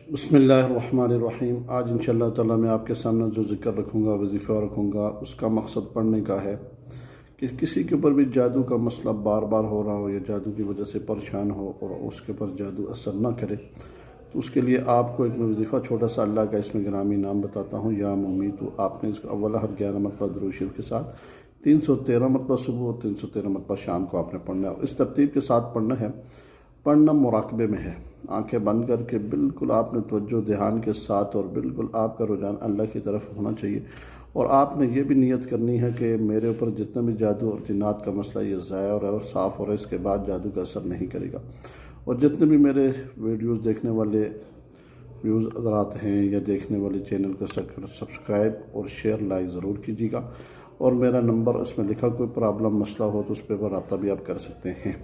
बिस्मिल्लाहिर्रहमानिर्रहीम। आज इंशाअल्लाह ताला मैं आपके सामने जो ज़िक्र रखूँगा, वजीफ़ा रखूँगा, उसका मकसद पढ़ने का है कि किसी के ऊपर भी जादू का मसला बार बार हो रहा हो या जादू की वजह से परेशान हो और उसके ऊपर जादू असर ना करे, तो उसके लिए आपको एक वजीफ़ा छोटा सा अल्लाह का इसमें ग्रामी नाम बताता हूँ, या मुम्मी। तो आपने इसका अव्वल हर 11 मरतबा दुरूद शरीफ के साथ 313 मरतबा सुबह और 313 मरतबा शाम को आपने पढ़ना है। और इस तरतीब के साथ पढ़ना है। पढ़ना मुराकबे में है, आंखें बंद करके बिल्कुल आपने तवज्जो ध्यान के साथ, और बिल्कुल आपका रुझान अल्लाह की तरफ होना चाहिए। और आपने ये भी नियत करनी है कि मेरे ऊपर जितना भी जादू और जिन्नात का मसला ये ज़ाया और साफ़ हो रहा है, इसके बाद जादू का असर नहीं करेगा। और जितने भी मेरे वीडियोस देखने वाले व्यूज़ हज़रात हैं या देखने वाले चैनल को सब्सक्राइब और शेयर लाइक ज़रूर कीजिएगा। और मेरा नंबर उसमें लिखा, कोई प्रॉब्लम मसला हो तो उस पर रब्ता भी आप कर सकते हैं।